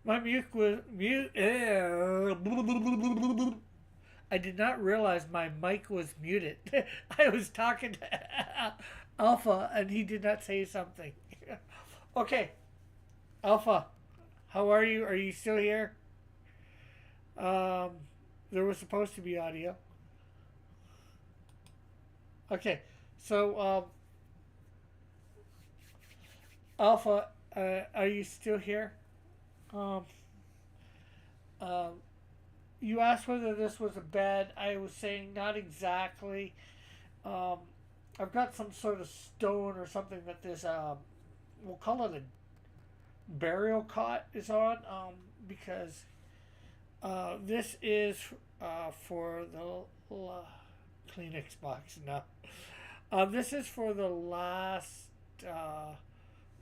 My mute was mute. I did not realize my mic was muted. I was talking to Alpha, and he did not say something. Okay, Alpha, how are you? Are you still here? Um, there was supposed to be audio. Okay, so Alpha, are you still here? Um, um, you asked whether this was a bed. I was saying not exactly. Um, I've got some sort of stone or something that this we'll call it a burial cot is on, because this is for the Kleenex box. No, this is for the last uh,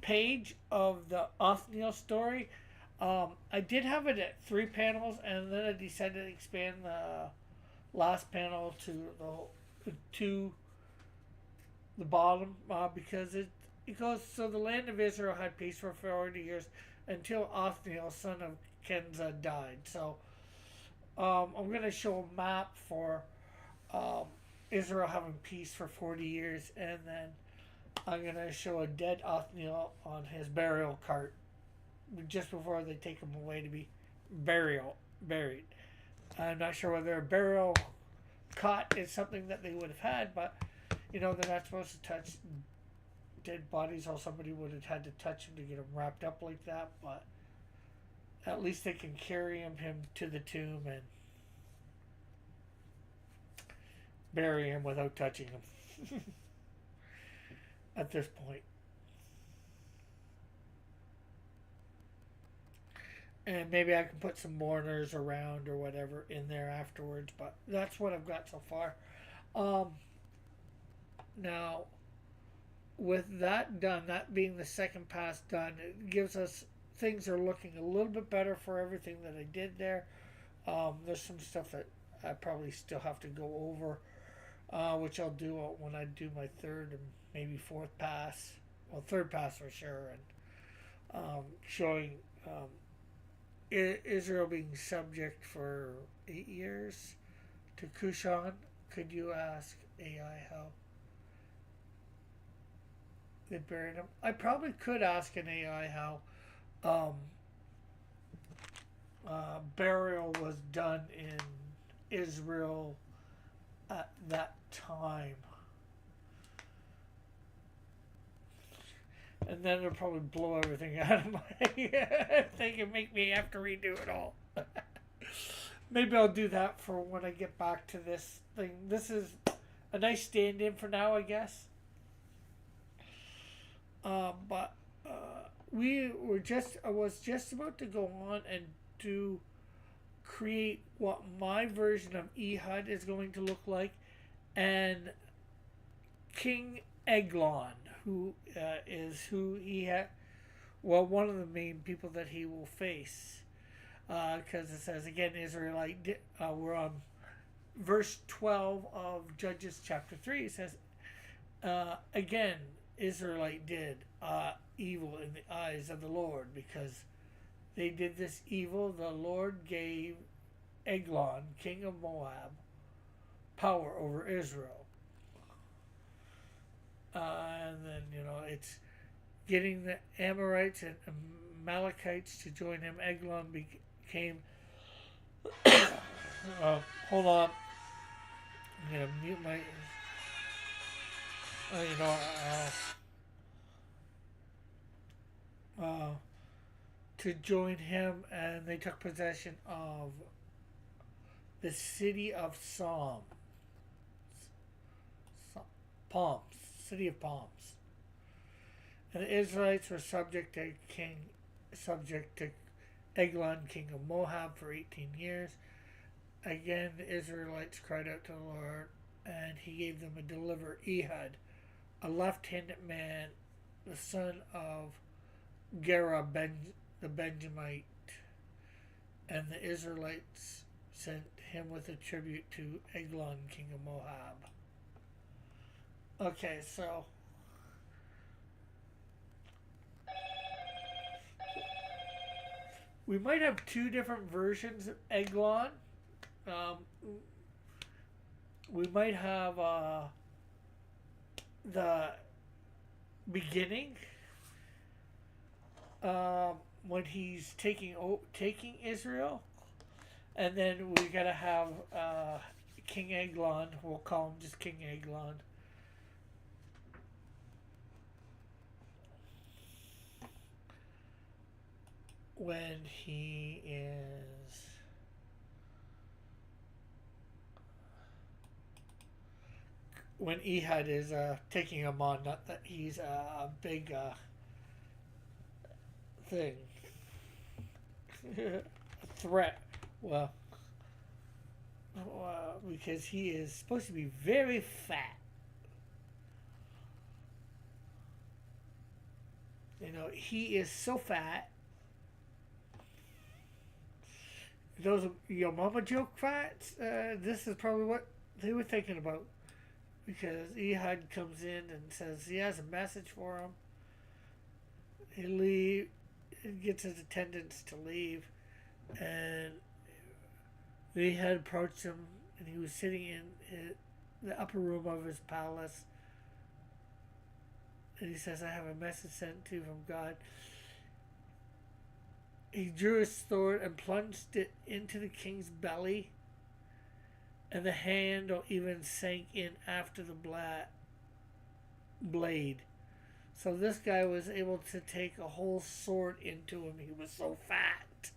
page of the Othniel story. I did have it at 3 panels, and then I decided to expand the last panel to the bottom, because it goes, so the land of Israel had peace for 40 years until Othniel, son of Kenza, died. So I'm going to show a map for um, Israel having peace for 40 years, and then I'm going to show a dead Othniel on his burial cart just before they take him away to be buried. I'm not sure whether a burial cot is something that they would have had, but they're not supposed to touch dead bodies, or somebody would have had to touch him to get him wrapped up like that. But at least they can carry him to the tomb and bury him without touching him at this point. And maybe I can put some mourners around or whatever in there afterwards. But that's what I've got so far. Um, Now, with that done, that being the second pass done, it gives us, things are looking a little bit better for everything that I did there. There's some stuff that I probably still have to go over, which I'll do when I do my third and maybe fourth pass. Well, third pass for sure, and showing Israel being subject for 8 years to Kushan. Could you ask AI how they buried him? I probably could ask an AI how um, burial was done in Israel at that time. And then it'll probably blow everything out of my thing and make me have to redo it all. Maybe I'll do that for when I get back to this thing. This is a nice stand in for now, I guess. But I was just about to go on and do create what my version of Ehud is going to look like, and King Eglon, who is who he had, well, one of the main people that he will face, because it says again, Israelite. We're on verse 12 of Judges chapter 3. It says, again, Israelite did evil in the eyes of the Lord, because they did this evil. The Lord gave Eglon, king of Moab, power over Israel. And then, it's getting the Amorites and Amalekites to join him. Eglon became. Hold on. I'm going to mute my. You know, to join him, and they took possession of the city of Palms, city of Palms. And the Israelites were subject to Eglon, king of Moab, for 18 years. Again, the Israelites cried out to the Lord, and he gave them a deliverer, Ehud, a left-handed man, the son of Gera the Benjamite. And the Israelites sent him with a tribute to Eglon, king of Moab. Okay, so We might have two different versions of Eglon. Um, we might have the beginning, when he's taking Israel, and then we gotta have King Eglon. We'll call him just King Eglon. When he is when Ehud is taking him on, not that he's a big thing, a threat. Well, because he is supposed to be very fat. You know, he is so fat. Those your mama joke fats. This is probably what they were thinking about, because Ehud comes in and says he has a message for him. He gets his attendants to leave, and Ehud approached him, and he was sitting in the upper room of his palace, and he says, "I have a message sent to you from God." He drew his sword and plunged it into the king's belly, and the handle even sank in after the blade. So this guy was able to take a whole sword into him. He was so fat,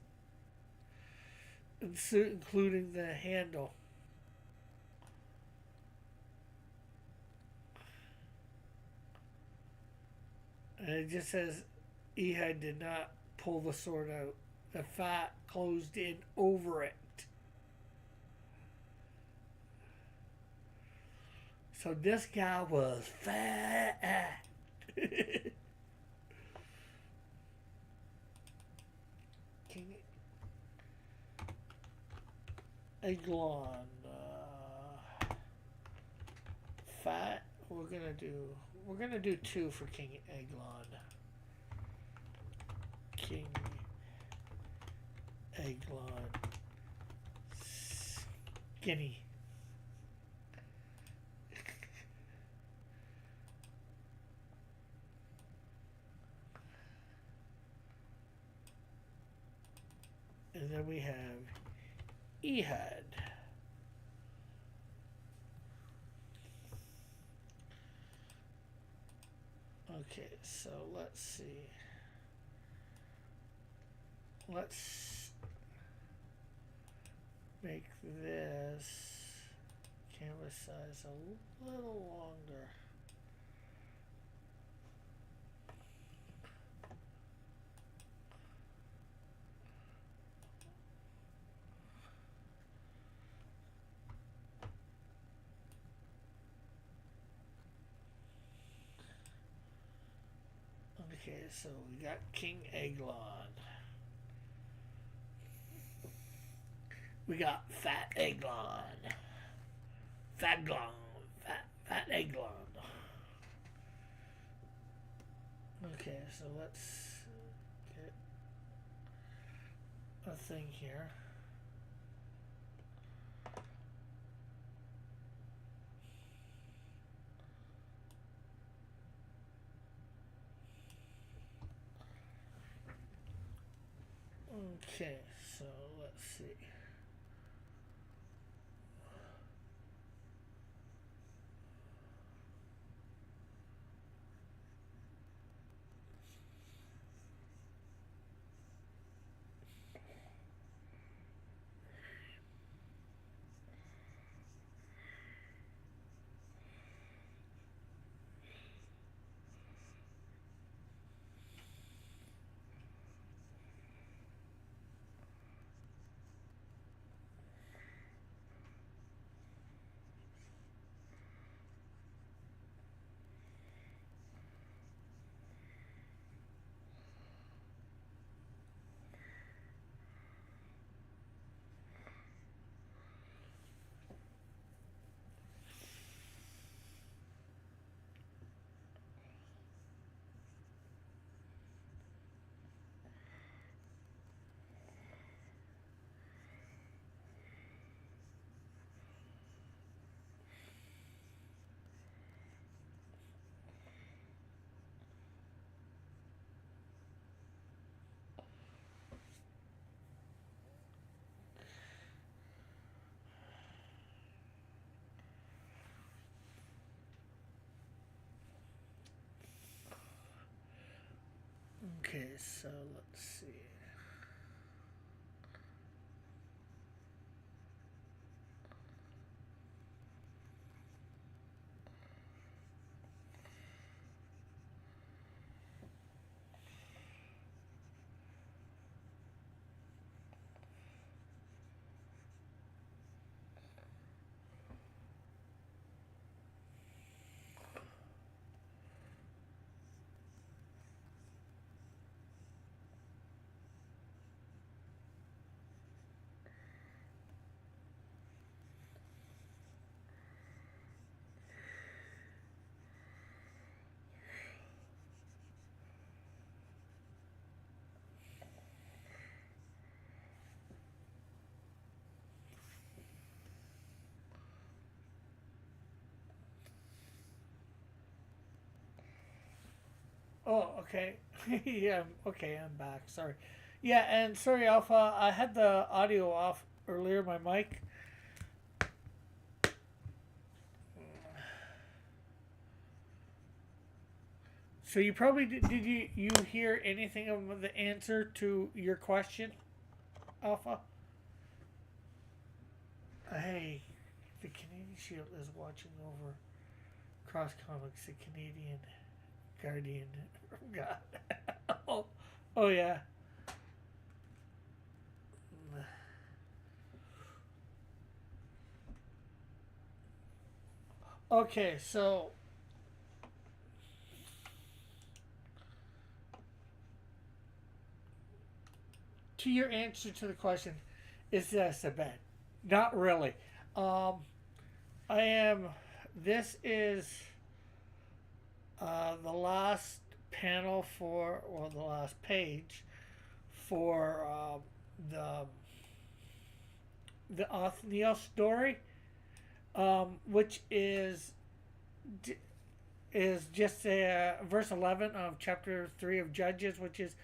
including the handle. And it just says Ehud did not pull the sword out. The fat closed in over it. So this guy was fat. King Eglon. Fat. We're gonna do two for King Eglon. King Eglon. Skinny. And then we have Ehud. Okay, so let's see. Let's make this canvas size a little longer. Okay, so we got King Eglon. We got Fat Eglon. Fat Glon. Fat Eglon. Okay, so let's get a thing here. Okay, so let's see. Okay, so let's see. Oh, okay. Yeah, okay, I'm back. Sorry. Yeah, and sorry, Alpha, I had the audio off earlier, my mic. So you probably did you hear anything of the answer to your question, Alpha? Hey, the Canadian Shield is watching over Cross Comics, the Canadian Guardian. God. Oh, oh yeah. Okay, so to your answer to the question, is this a bet? Not really. Um, I am. This is the last panel for, or the last page for the Othniel story, which is just verse 11 of chapter 3 of Judges, which is,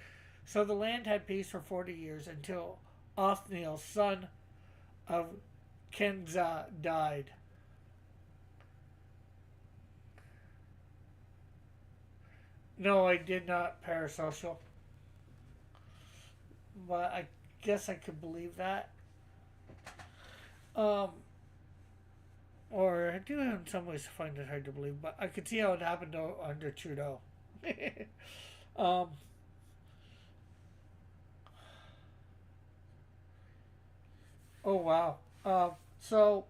so the land had peace for 40 years until Othniel, son of Kenza, died. No, I did not parasocial, but I guess I could believe that. Um, or I do in some ways find it hard to believe, but I could see how it happened under Trudeau. um, oh wow. So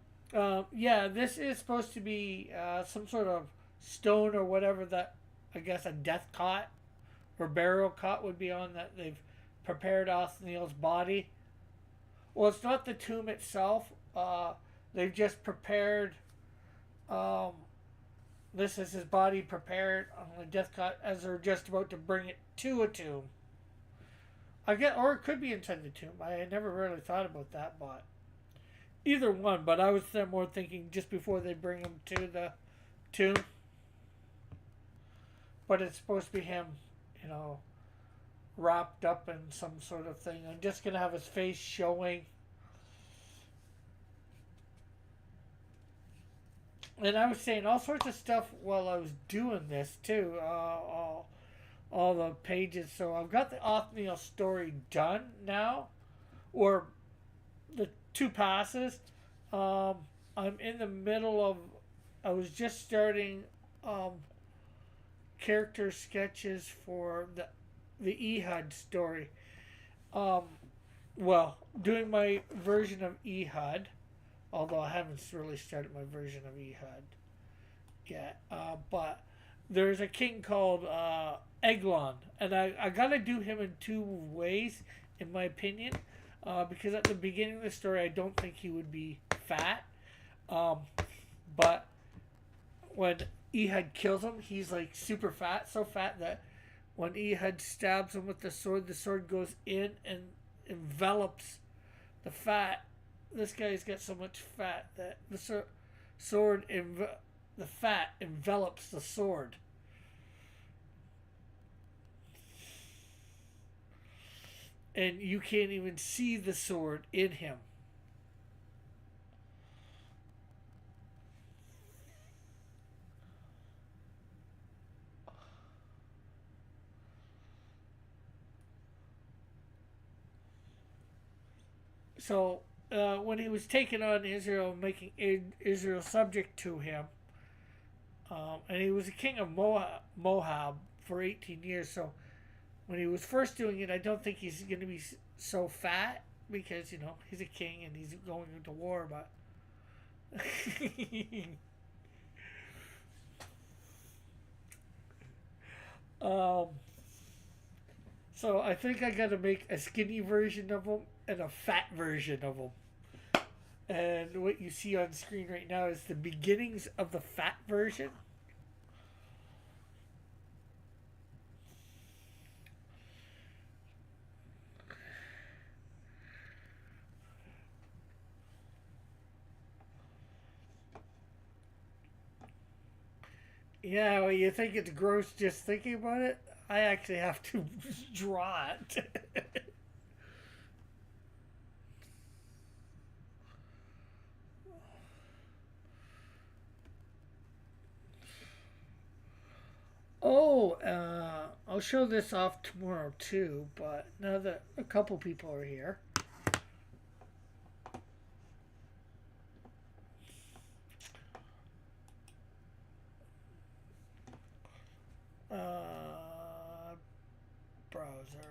yeah, this is supposed to be some sort of stone or whatever that I guess a death cot or burial cot would be on that they've prepared Othniel's body. Well, it's not the tomb itself. They've just prepared. Um, this is his body prepared on the death cot as they're just about to bring it to a tomb. I get, or it could be inside the tomb. I had never really thought about that, but either one. But I was more thinking just before they bring him to the tomb. But it's supposed to be him, you know, wrapped up in some sort of thing. I'm just gonna have his face showing. And I was saying all sorts of stuff while I was doing this too. All the pages. So I've got the Othniel story done now, or the two passes. Um, I'm in the middle of. I was just starting um, character sketches for the Ehud story. Um, well, doing my version of Ehud, although I haven't really started my version of Ehud yet. But there's a king called Eglon, and I gotta do him in two ways, in my opinion, because at the beginning of the story, I don't think he would be fat, um, but when Ehud kills him, he's like super fat, so fat that when Ehud stabs him with the sword goes in and envelops the fat. This guy's got so much fat that the sword, the fat envelops the sword. And you can't even see the sword in him. So when he was taking on Israel, making Israel subject to him, and he was a king of Moab for 18 years. So when he was first doing it, I don't think he's going to be so fat because he's a king and he's going into war. But um, so I think I got to make a skinny version of him and a fat version of him. And what you see on screen right now is the beginnings of the fat version. Yeah, well, you think it's gross just thinking about it? I actually have to draw it. Oh, I'll show this off tomorrow too, but now that a couple people are here. Browser.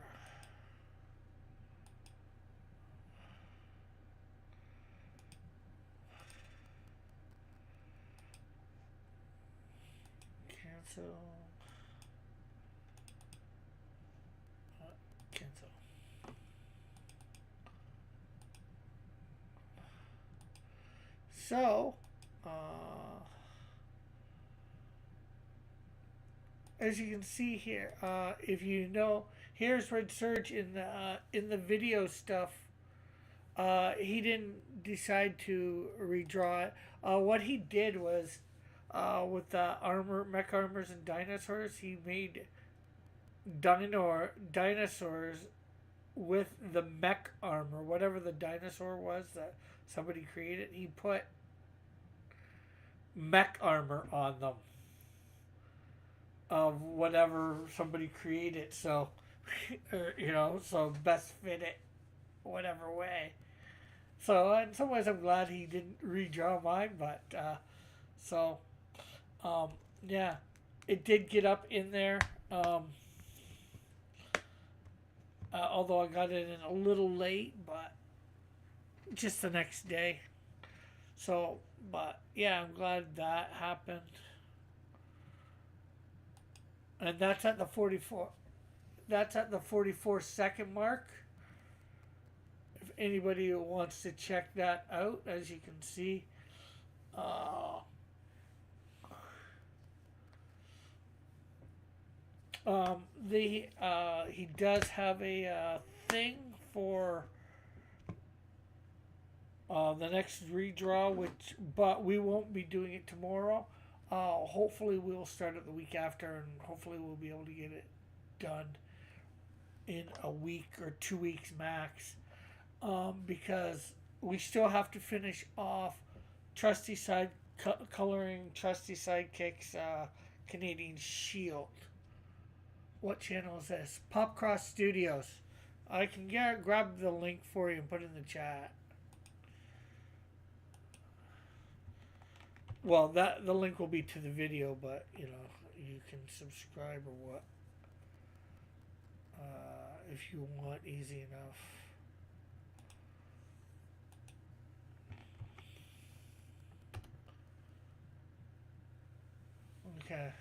Cancel. Cancel. So, as you can see here, if you know, here's Red Surge in the video stuff. He didn't decide to redraw it. What he did was, with the mech armors, and dinosaurs, he made dinosaurs with the mech armor, whatever the dinosaur was that somebody created. He put mech armor on them of whatever somebody created. So, so best fit it whatever way. So in some ways, I'm glad he didn't redraw mine. But so um, yeah, it did get up in there. Although I got it in a little late, but just the next day. So, but yeah, I'm glad that happened. And that's at the 44. That's at the 44-second mark. If anybody wants to check that out, as you can see, uh, he does have a thing for the next redraw, but we won't be doing it tomorrow. Hopefully, we'll start it the week after, and hopefully, we'll be able to get it done in a week or 2 weeks max. Because we still have to finish off Trusty Side coloring Trusty Sidekick's Canadian Shield. What channel is this? Popcross Studios. I can grab the link for you and put it in the chat. Well, the link will be to the video, but you can subscribe or what if you want. Easy enough. Okay.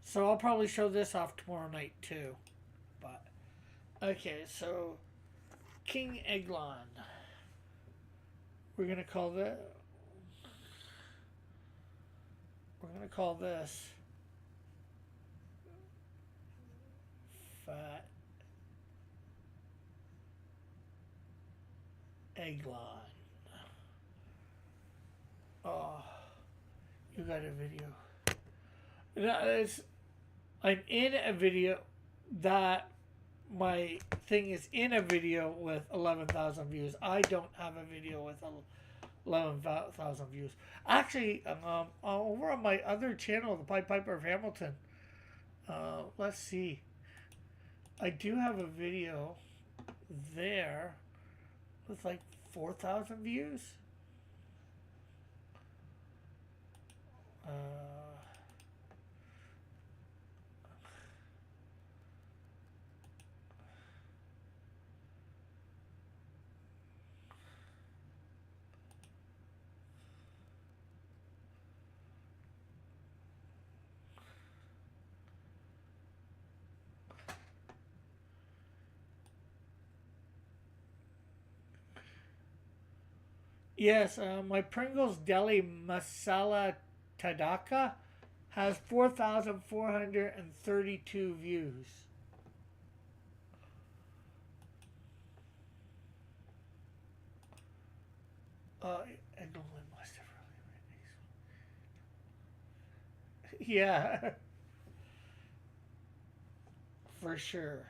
So I'll probably show this off tomorrow night too. But okay, so King Eglon. We're gonna call that. We're gonna call this Fat Eglon. Oh, you got a video. I'm in a video that my thing is in a video with 11,000 views. I don't have a video with 11,000 views. Actually, over on my other channel, the Pied Piper of Hamilton. Let's see. I do have a video there with like 4,000 views. Uh, yes, my Pringles Deli Masala Tadaka has 4,432 views. I don't must have really. Yeah, for sure.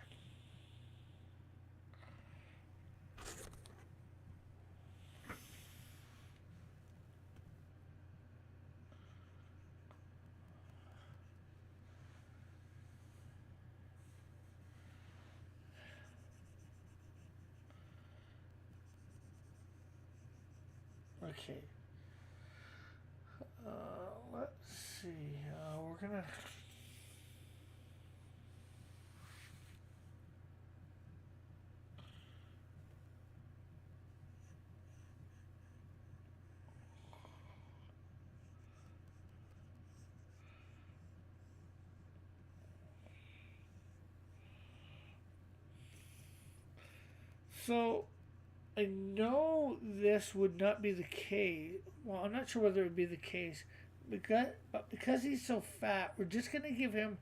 Okay. Let's see. We're gonna. So I know this would not be the case. Well, I'm not sure whether it would be the case because he's so fat. We're just gonna give him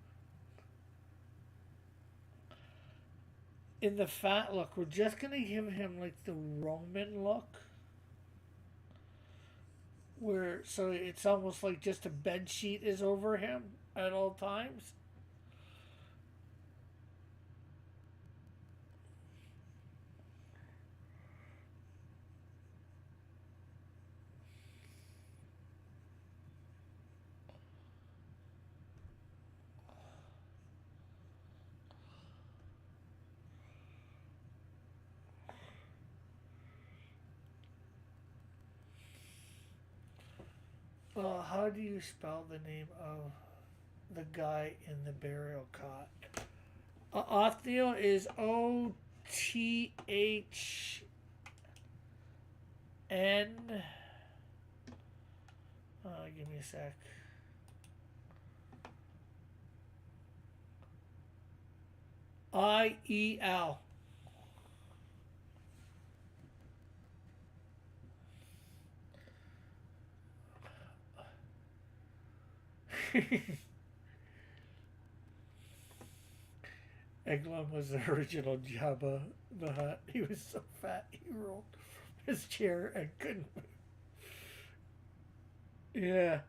in the fat look. We're just gonna give him like the Roman look, where so it's almost like just a bed sheet is over him at all times. How do you spell the name of the guy in the burial cot? Othniel is Othn. Give me a sec. Iel. Eglon was the original Jabba the Hutt. He was so fat he rolled his chair and couldn't move. Yeah.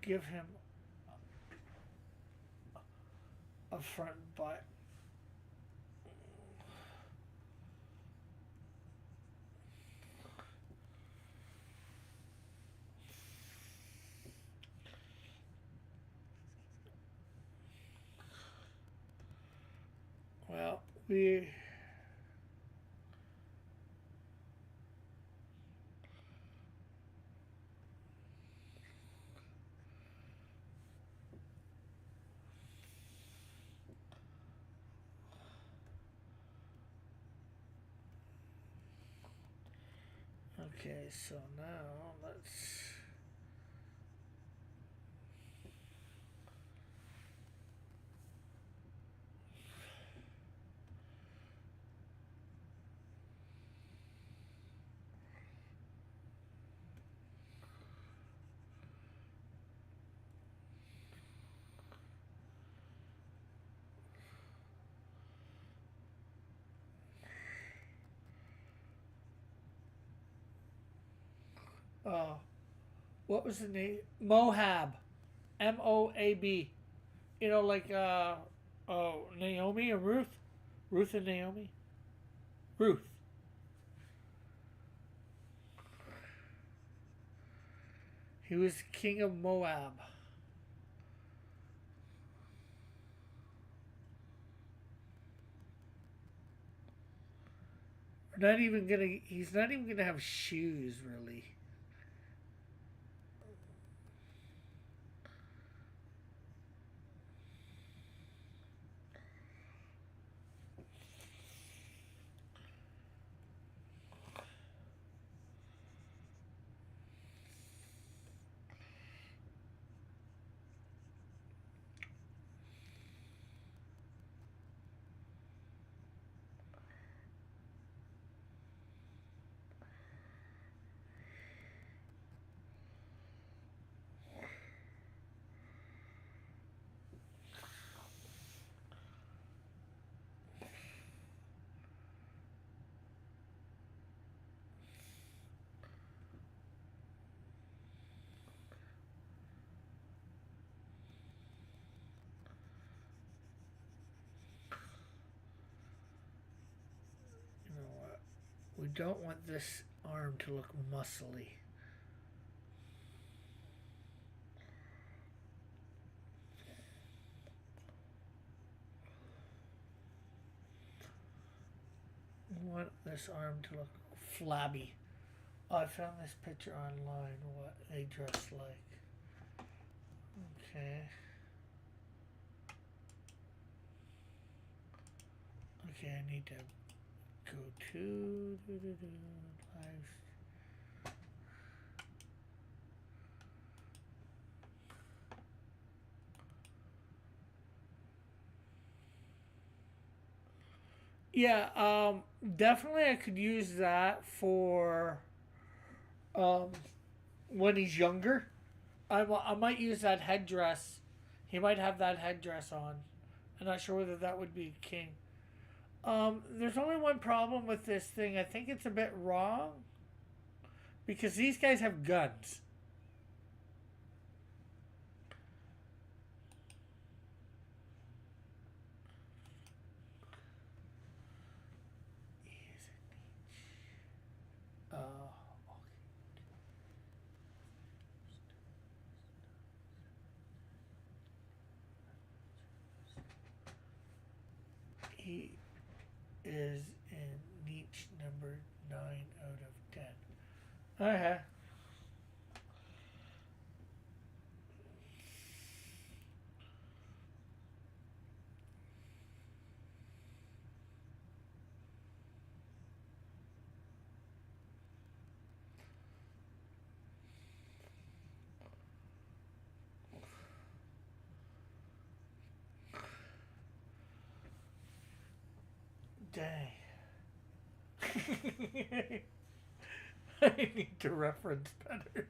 Give him a front butt. Well, we. Okay, so now let's. Uh, what was the name? Moab. Moab. You know, like Naomi and Ruth. Ruth and Naomi. Ruth. He was king of Moab. We're not even gonna. He's not even gonna have shoes, really. You know what? We don't want this arm to look muscly. We want this arm to look flabby. Oh, I found this picture online. What they dress like. Okay. Okay, I need to go to live. Yeah, definitely I could use that for um, when he's younger. I might use that headdress. He might have that headdress on. I'm not sure whether that would be king. There's only one problem with this thing. I think it's a bit wrong because these guys have guns. Uh, he is in niche number 9 out of 10. Okay. Dang. I need to reference better.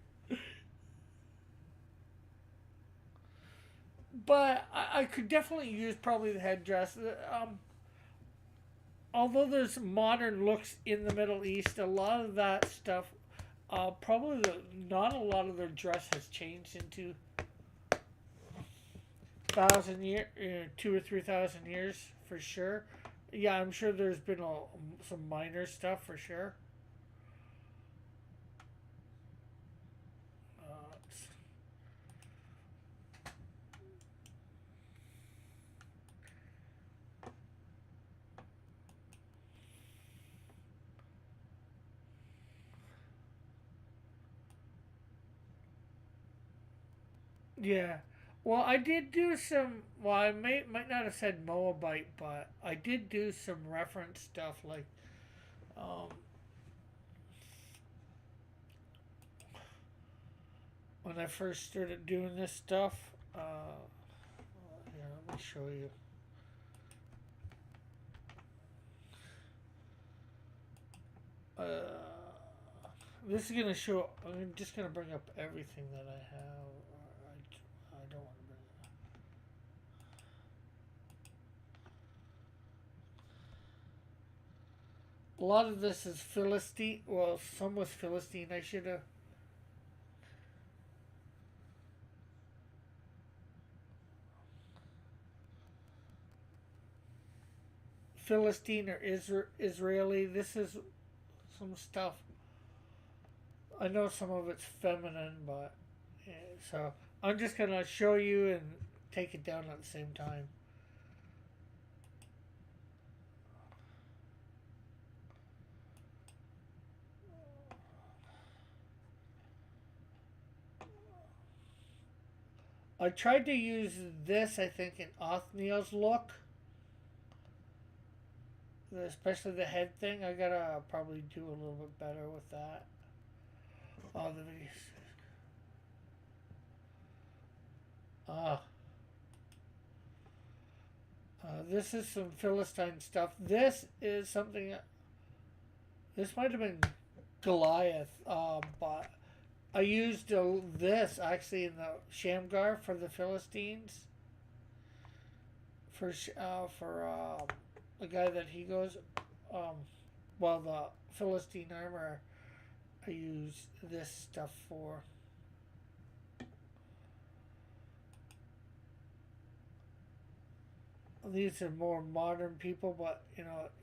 But I could definitely use probably the headdress. Although there's modern looks in the Middle East, a lot of that stuff, probably not a lot of their dress has changed into 1,000 year, 2 or 3,000 years for sure. Yeah, I'm sure there's been some minor stuff for sure. Uh, yeah. Well, I did do some. Well, I might not have said Moabite, but I did do some reference stuff like um, when I first started doing this stuff. Here, let me show you. Uh, this is gonna show. I'm just gonna bring up everything that I have. I don't want to bring it up. A lot of this is Philistine. Well, some was Philistine. I should have. Philistine or Israeli. This is some stuff. I know some of it's feminine, but yeah, so I'm just gonna show you and take it down at the same time. I tried to use this, I think, in Othniel's look, especially the head thing. I gotta probably do a little bit better with that. Oh, the videos. Ah, this is some Philistine stuff. This is something. This might have been Goliath, but I used this actually in the Shamgar for the Philistines. For the guy that he goes, um, well, the Philistine armor, I use this stuff for. These are more modern people, but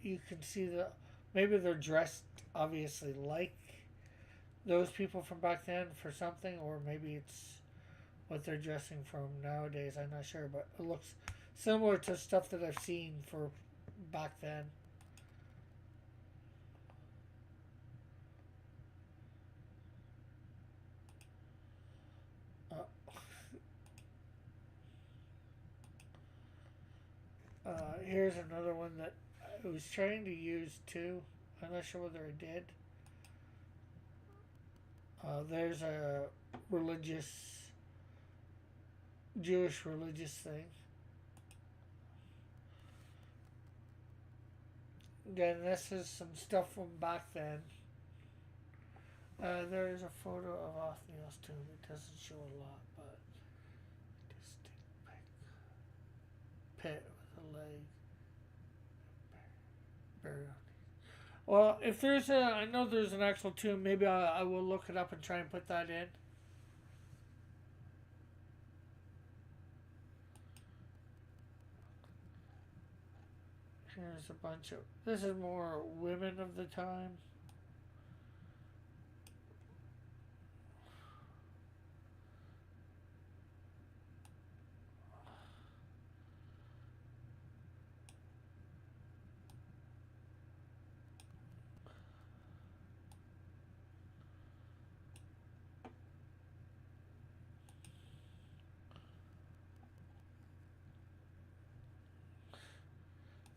you can see maybe they're dressed obviously like those people from back then for something, or maybe it's what they're dressing from nowadays. I'm not sure, but it looks similar to stuff that I've seen for back then. Uh, Here's another one that I was trying to use too. I'm not sure whether I did. There's a religious, Jewish religious thing. Again, this is some stuff from back then. There's a photo of Othniel's tomb. It doesn't show a lot, but distinct pit with a leg buried. Well, if there's I know there's an actual tomb. Maybe I will look it up and try and put that in. Here's a bunch of. This is more women of the time.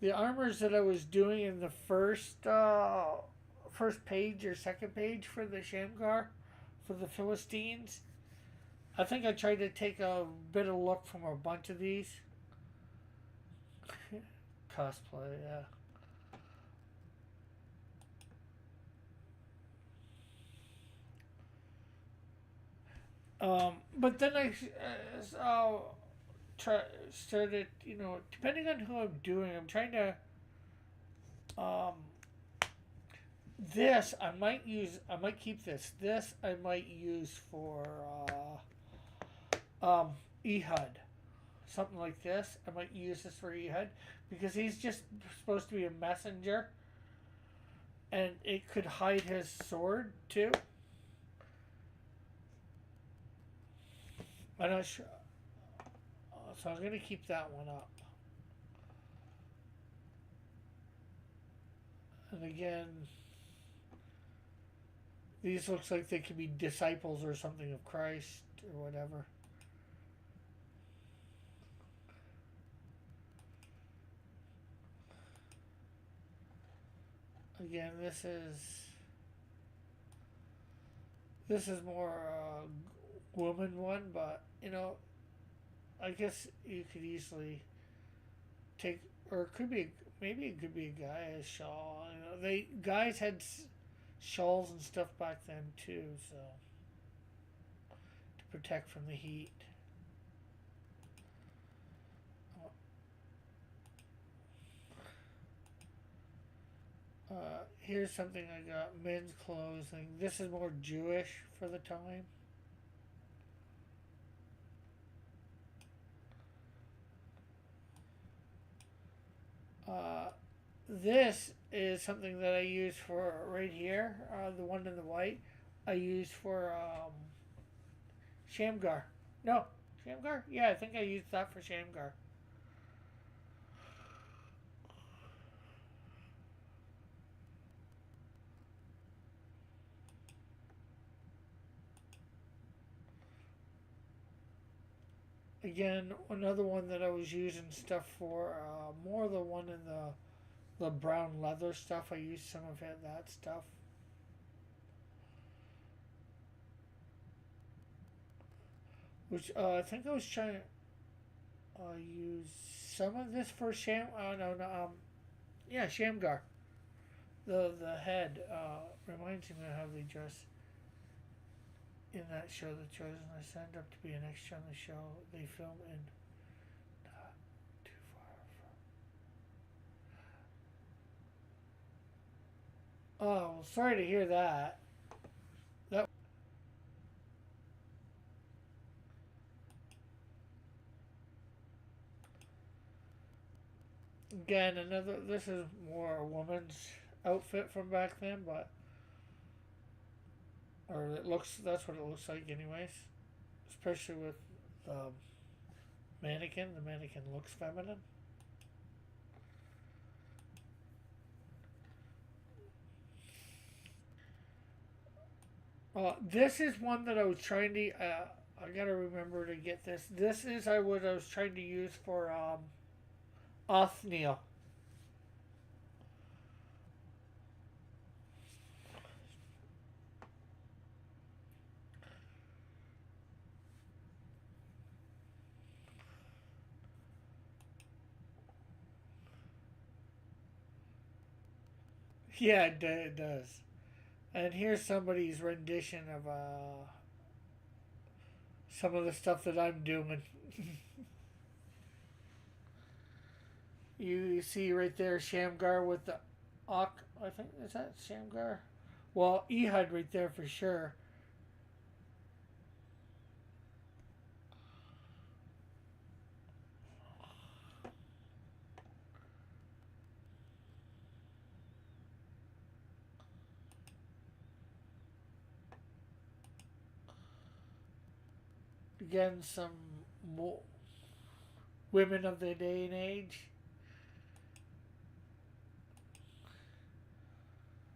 The armors that I was doing in the first page or second page for the Shamgar, for the Philistines, I think I tried to take a bit of look from a bunch of these. Cosplay, yeah. But then started, depending on who I'm doing, I'm trying to, um, this I might keep this. This I might use for, Ehud. Something like this. I might use this for Ehud because he's just supposed to be a messenger and it could hide his sword too. I'm not sure. So I'm going to keep that one up. And again, these looks like they could be disciples or something of Christ or whatever. Again, this is more a woman one, but I guess you could easily take, or it could be, maybe it could be a guy as shawl. Guys had shawls and stuff back then too, so to protect from the heat. Here's something I got, men's clothing. This is more Jewish for the time. This is something that I use for right here. The one in the white, I use for Shamgar. No, Shamgar. Yeah, I think I used that for Shamgar. Again, another one that I was using stuff for. More the one in the brown leather stuff. I used some of it, that stuff. Which I think I was trying to use some of this for Sham. No, no. Yeah, Shamgar. The head reminds me of how they dress in that show, The Chosen. I signed up to be an extra on the show. They film in not too far from. Oh, well, sorry to hear that. That again, another. This is more a woman's outfit from back then, but or it looks. That's what it looks like, anyways. Especially with the mannequin. The mannequin looks feminine. This is one that I was trying to. I gotta remember to get this. This is what I was trying to use for Othniel. Yeah, it does. And here's somebody's rendition of some of the stuff that I'm doing. You see right there Shamgar with the Ak. I think is that Shamgar. Well, Ehud right there for sure. Again, some mo- women of the day and age.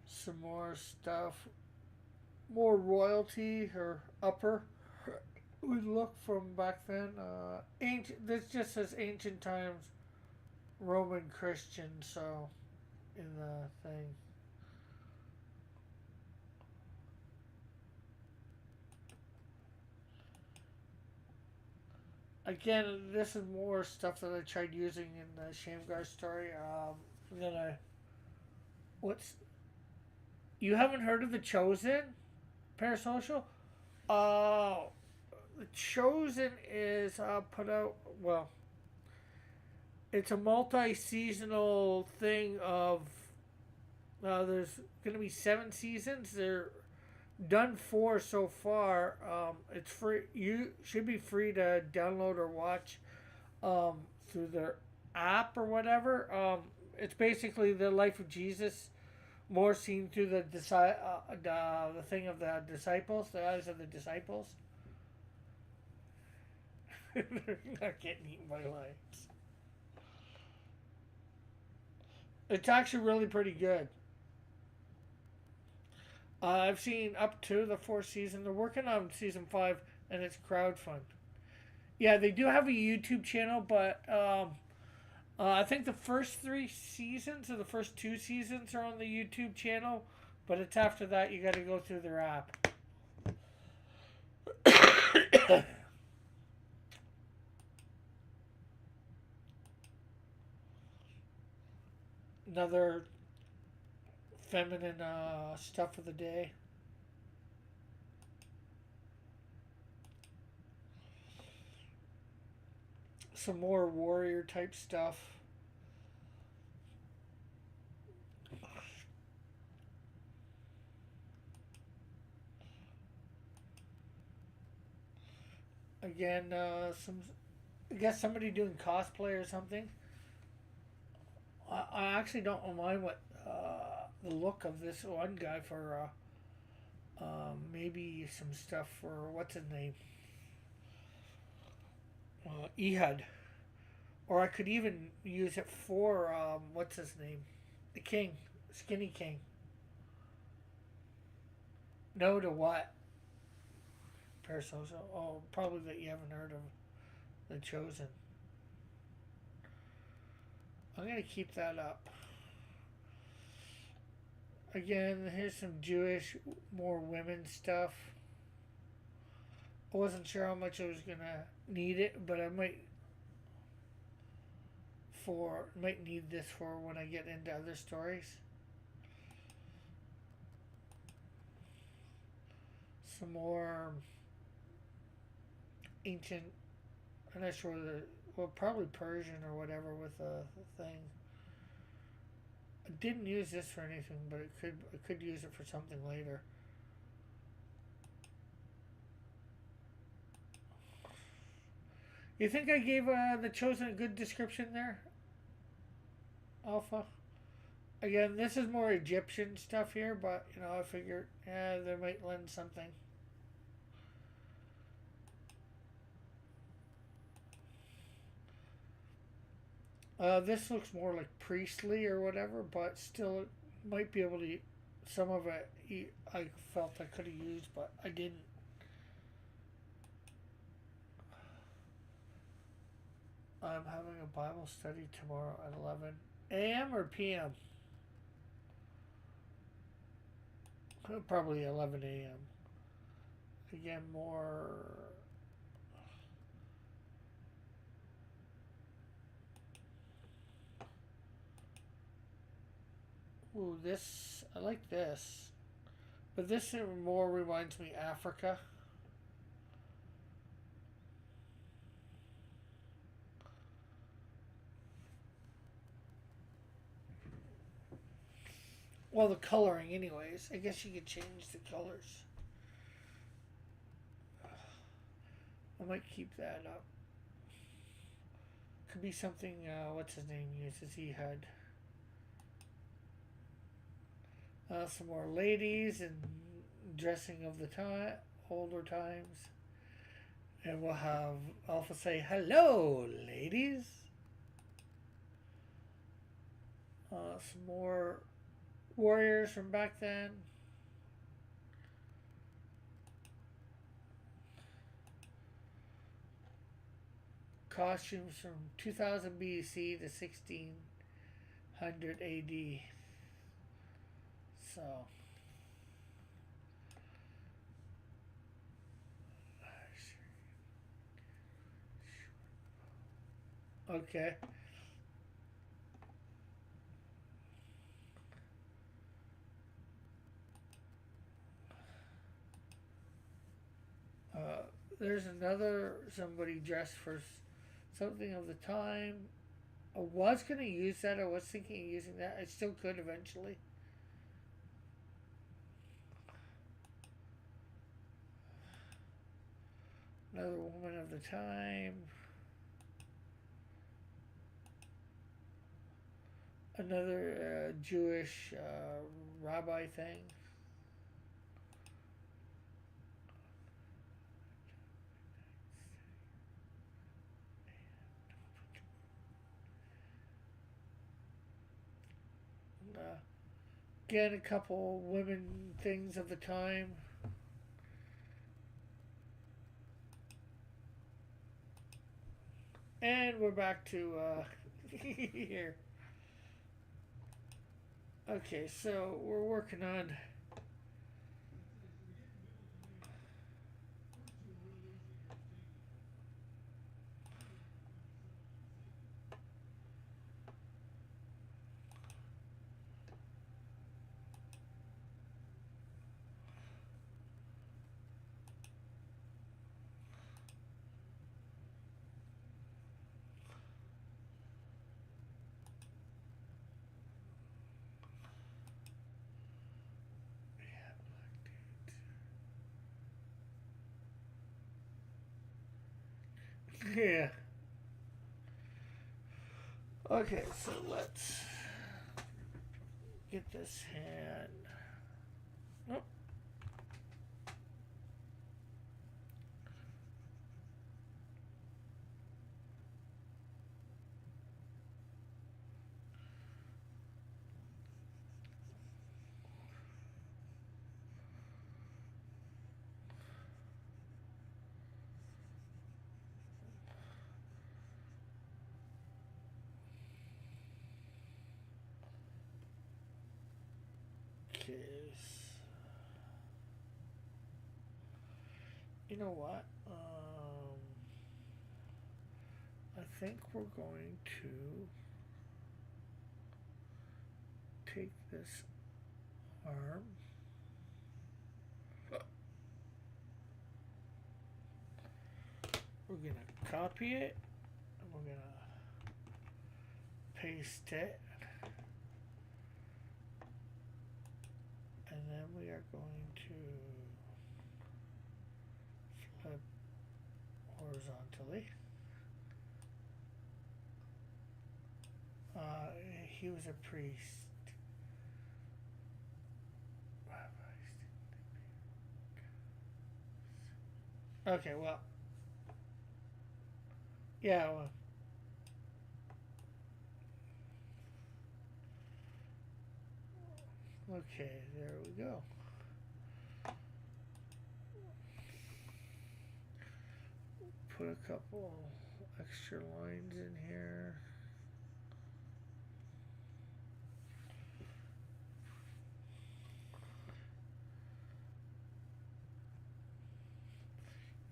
Some more stuff. More royalty or upper. We look from back then. Ancient. This just says ancient times Roman Christian. So in the thing. Again, this is more stuff that I tried using in the Shamgar story. I'm gonna. What's you haven't heard of the Chosen Parasocial? Uh, the Chosen is put out. Well, it's a multi-seasonal thing of. There's gonna be 7 seasons. They're done 4 so far. It's free. You should be free to download or watch through their app or whatever. It's basically the life of Jesus, more seen through the thing of the disciples, the eyes of the disciples. They're not getting eaten by lions. It's actually really pretty good. I've seen up to the 4th season. They're working on season 5, and it's crowdfund. Yeah, they do have a YouTube channel, but I think the first 3 seasons or the first 2 seasons are on the YouTube channel, but it's after that you got to go through their app. Another feminine stuff of the day. Some more warrior type stuff. Again, some I guess somebody doing cosplay or something. I actually don't mind what the look of this one guy for maybe some stuff for what's his name, Ehud, or I could even use it for what's his name, the King, Skinny King. No to what? Parasoso. Oh, probably that you haven't heard of the Chosen. I'm gonna keep that up. Again, here's some Jewish, more women stuff. I wasn't sure how much I was gonna need it, but I might need this for when I get into other stories. Some more ancient. I'm not sure probably Persian or whatever with the thing. I didn't use this for anything, but I could use it for something later. You think I gave the Chosen a good description there, Alpha? Again, this is more Egyptian stuff here, but I figured, they might lend something. This looks more like priestly or whatever, but still, it might be able to. Some of it, I felt I could have used, but I didn't. I'm having a Bible study tomorrow at 11 a.m. or p.m. Probably 11 a.m. Again, more. Ooh, this. I like this. But this more reminds me Africa. Well, the coloring, anyways. I guess you could change the colors. I might keep that up. Could be something, what's his name uses. He had some more ladies and dressing of the time, older times. And we'll have Alpha say, hello, ladies. Some more warriors from back then. Costumes from 2000 BC to 1600 AD. So. Okay. There's another somebody dressed for something of the time. I was going to use that. I was thinking of using that. I still could eventually. Another woman of the time. Another Jewish rabbi thing. Again, a couple women things of the time. And we're back to here. Okay, so we're working on yeah. Okay, so let's get this hand. Oh. You know what? I think we're going to take this arm. We're going to copy it. And we're going to paste it. And then we are going to flip horizontally. He was a priest. Okay, well. Yeah, well. Okay, there we go. Put a couple extra lines in here.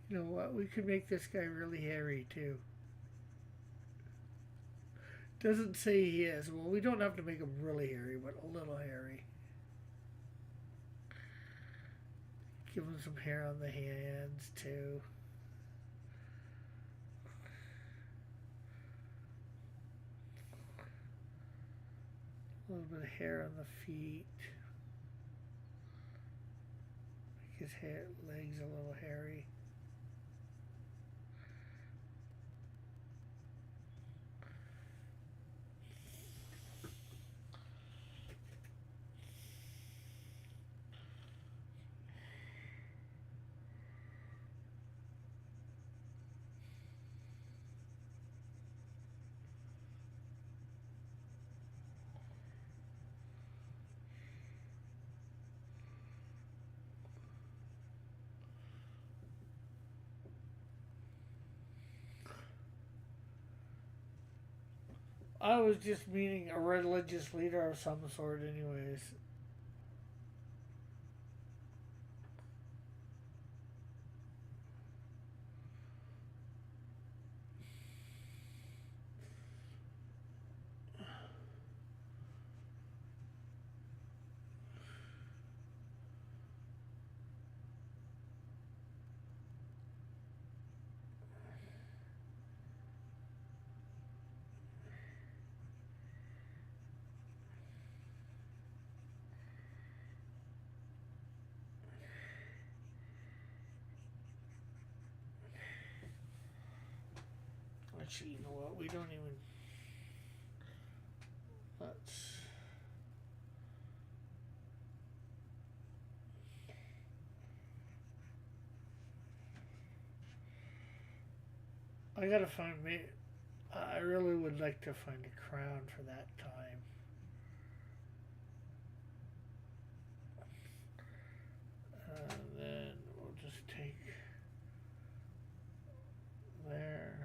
You know what? We could make this guy really hairy too. Doesn't say he is. Well, we don't have to make him really hairy, but a little hairy. Give him some hair on the hands too. A little bit of hair on the feet. Make his legs a little hairy. I was just meaning a religious leader of some sort, anyways. Actually, you know what? We don't even. Let's. I gotta find me. I really would like to find a crown for that time. And then we'll just take there.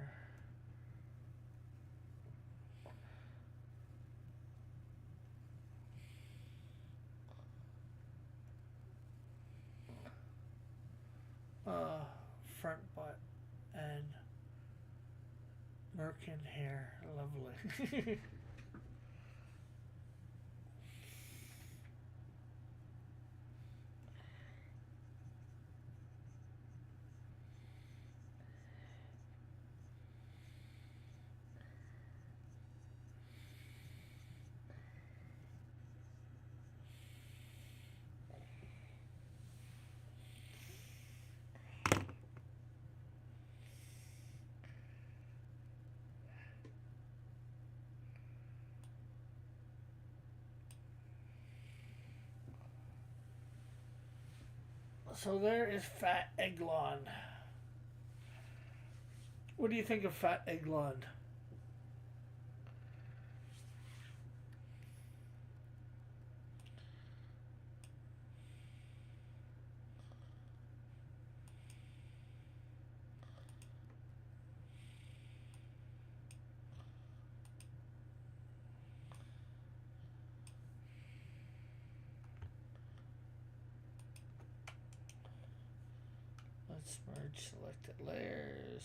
Front butt and merkin hair. Lovely. So there is Fat Eglon. What do you think of Fat Eglon? Let's merge selected layers.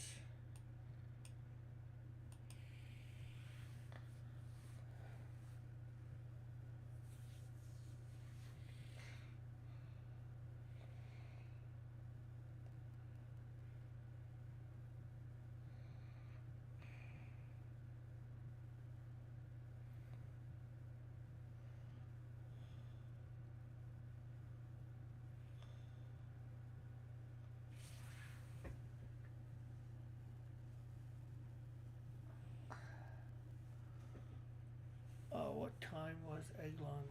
What time was Eglon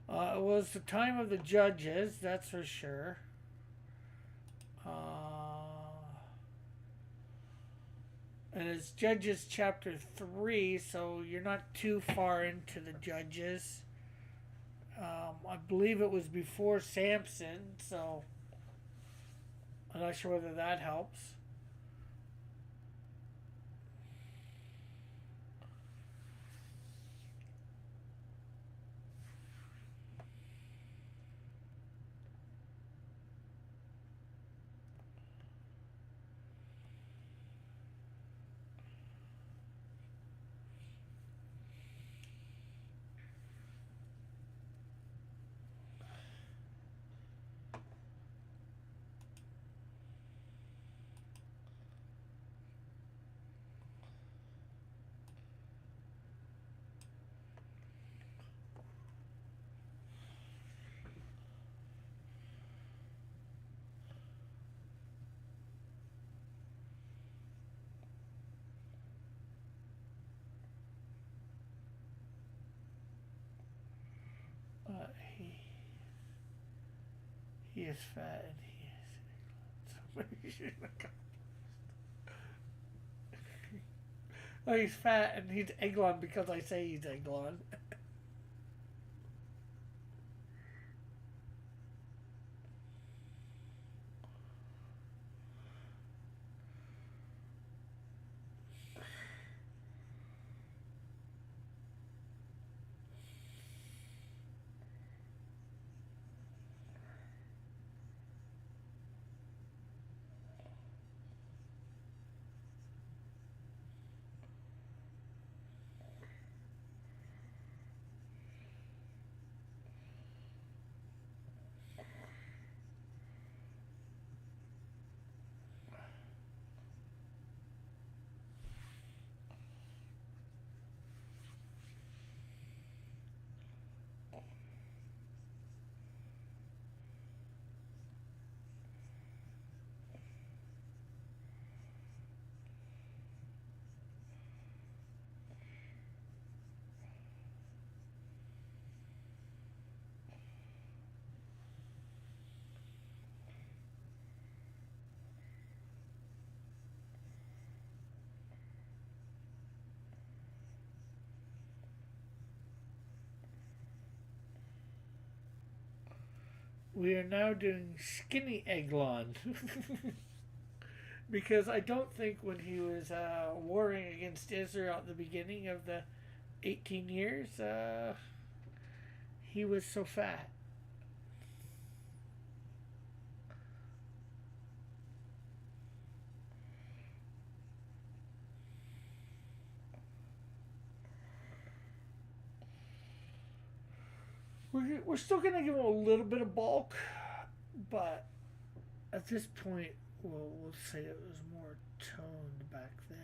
alive? It was the time of the judges, that's for sure. And it's Judges chapter 3, so you're not too far into the Judges. I believe it was before Samson, so I'm not sure whether that helps. Uh, he, he is fat and he is. Oh, he's fat and he's Eglon because I say he's Eglon. We are now doing skinny Eglon. Because I don't think when he was warring against Israel at the beginning of the 18 years, he was so fat. We're still going to give him a little bit of bulk, but at this point, we'll say it was more toned back then.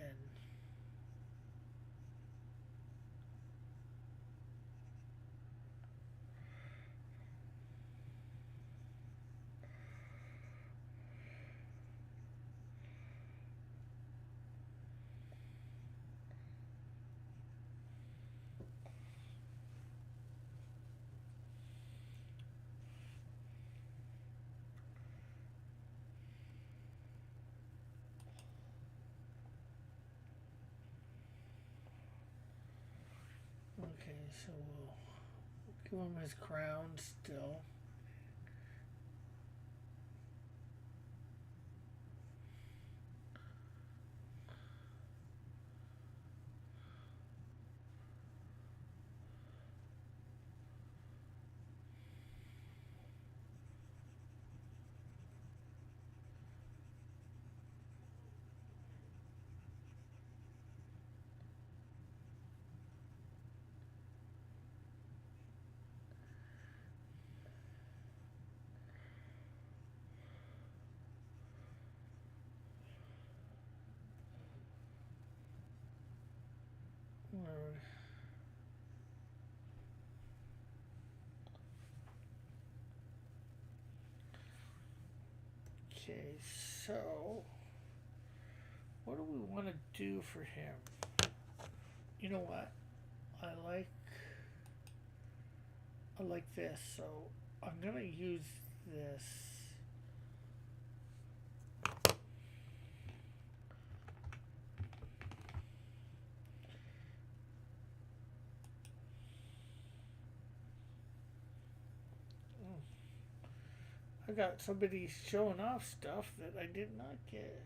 Okay, so we'll give him his crown still. Okay, so what do we want to do for him? You know what? I like I like this, so I'm gonna use this. I got somebody showing off stuff that I did not get.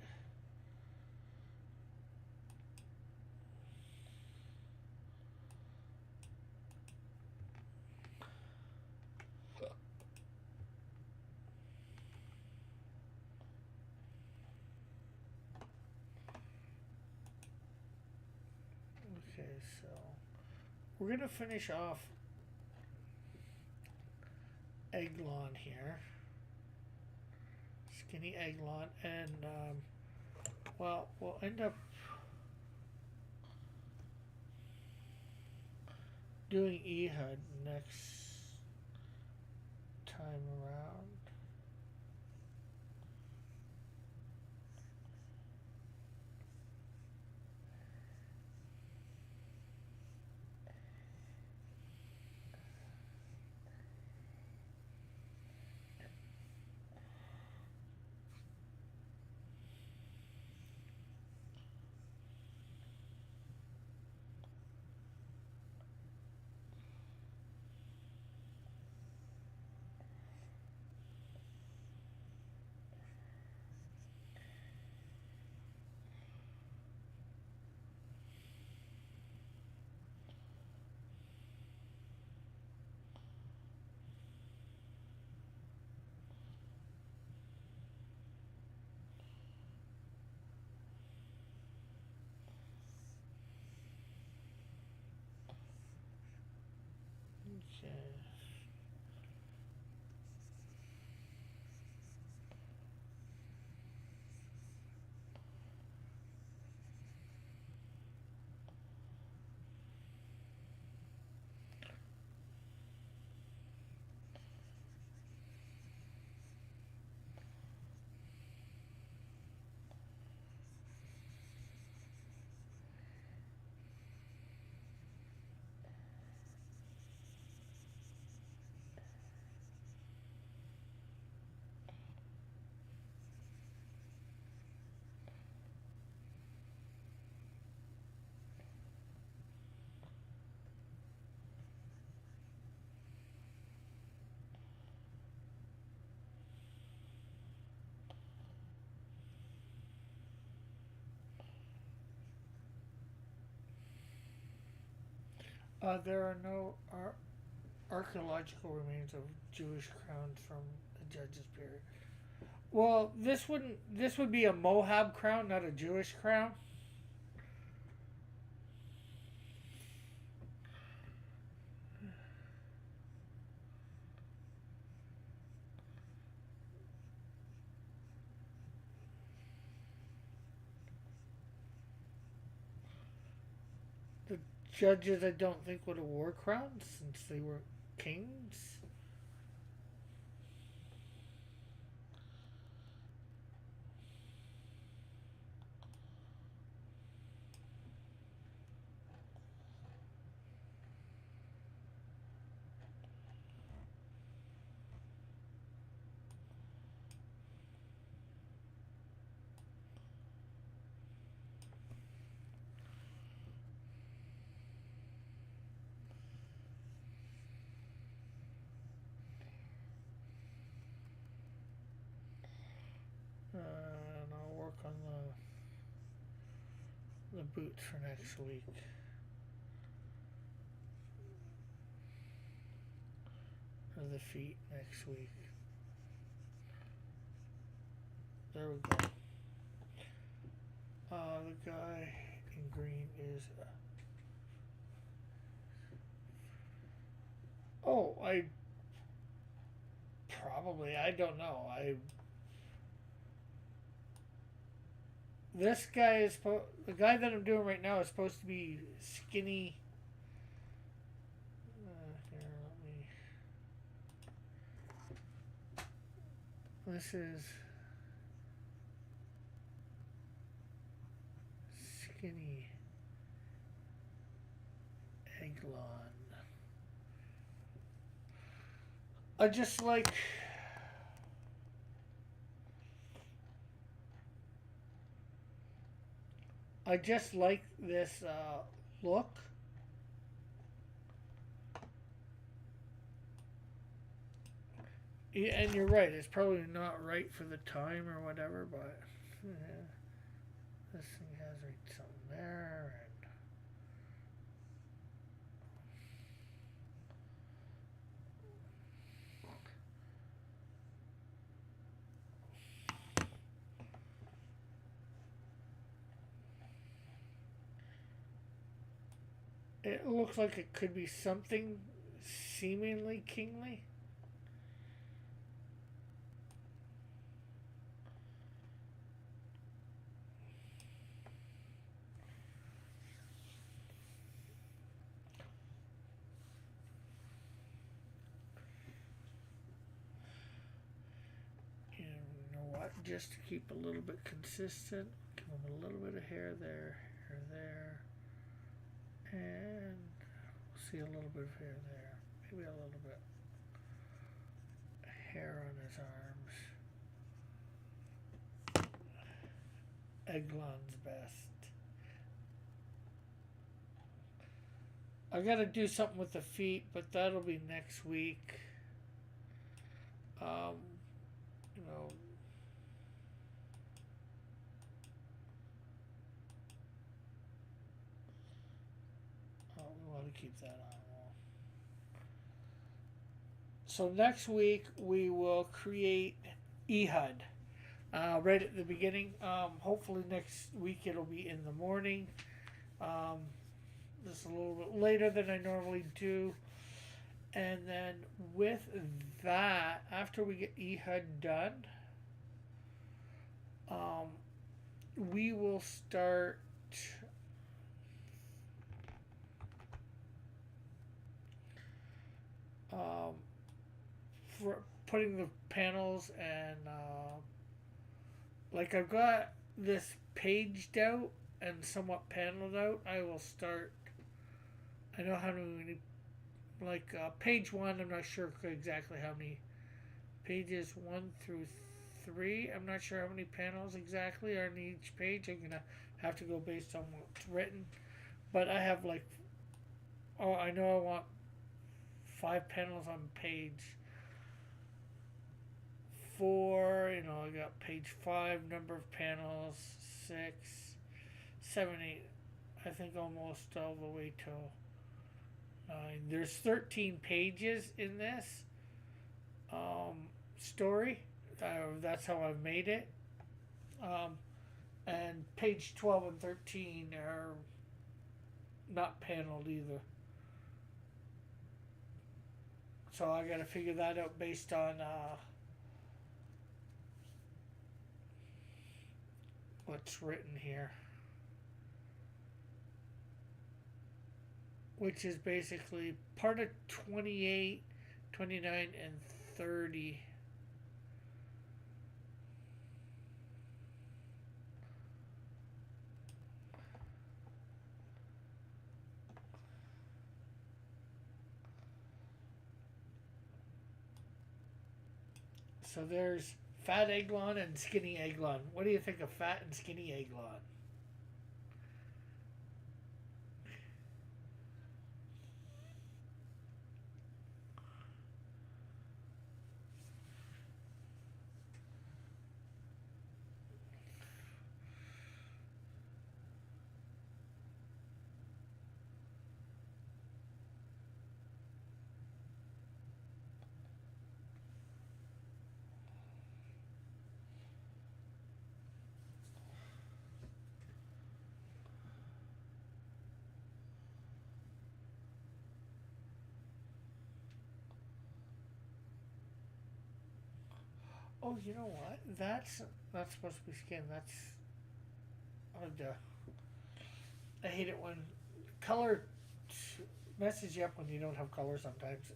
Okay, so we're gonna finish off Eglon here. Skinny Eglon, and well, we'll end up doing Ehud next time around. Okay. There are no archaeological remains of Jewish crowns from the Judges period. Well, this wouldn't. This would be a Moab crown, not a Jewish crown. The judges, I don't think, would have wore crowns since they were kings. boots for next week. Or the feet next week. There we go. The guy in green is. Oh, I don't know. This guy is the guy that I'm doing right now is supposed to be skinny. Here, this is skinny Eglon. I just like. I just like this look. Yeah, and you're right, it's probably not right for the time or whatever, but yeah, this thing has something there. It looks like it could be something seemingly kingly. And you know what? Just to keep a little bit consistent, give them a little bit of hair there, and we'll see a little bit of hair there. Maybe a little bit hair on his arms. Eglon's best. I gotta do something with the feet, but that'll be next week. You know, we want to keep that on. So next week we will create Ehud. Right at the beginning. Hopefully next week it'll be in the morning. Just a little bit later than I normally do. And then with that, after we get Ehud done, we will start for putting the panels and like I've got this paged out and somewhat paneled out. I will start. I know how many, like page 1. I'm not sure exactly how many pages 1 through 3. I'm not sure how many panels exactly are on each page. I'm gonna have to go based on what's written. But I have like, oh, I know I want 5 panels on page 4. You know, I got page 5, number of panels 6, 7, 8. I think almost all the way till 9. There's 13 pages in this story. That's how I've made it. And page 12 and 13 are not paneled either. So I got to figure that out based on what's written here. Which is basically part of 28, 29, and 30. So there's fat Eglon and skinny Eglon. What do you think of fat and skinny Eglon? Oh, you know what? That's not supposed to be skin. That's oh, duh. I hate it when color messes you up when you don't have color sometimes.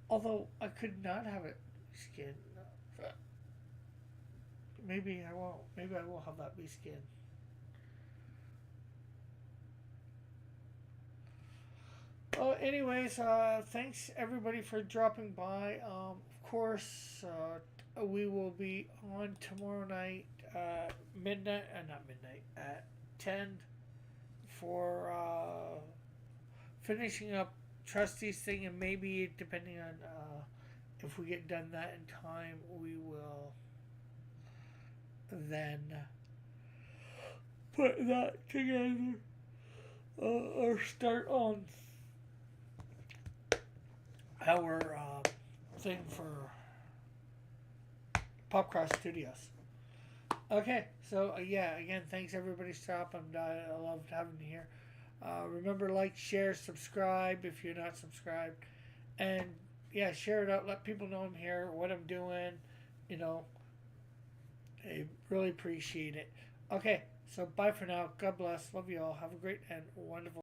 Although I could not have it skin. Maybe I won't. Maybe I will have that be skin. Well, anyways, thanks everybody for dropping by. Of course, we will be on tomorrow night, midnight, not midnight, at 10 for finishing up Trusty's thing, and maybe depending on if we get done that in time, we will then put that together or start on our thing for Popcross Studios. Okay, so yeah, again, thanks everybody stopping. I loved having you here. Remember, like, share, subscribe if you're not subscribed, and yeah, share it out. Let people know I'm here, what I'm doing. You know, I really appreciate it. Okay, so bye for now. God bless. Love you all. Have a great and wonderful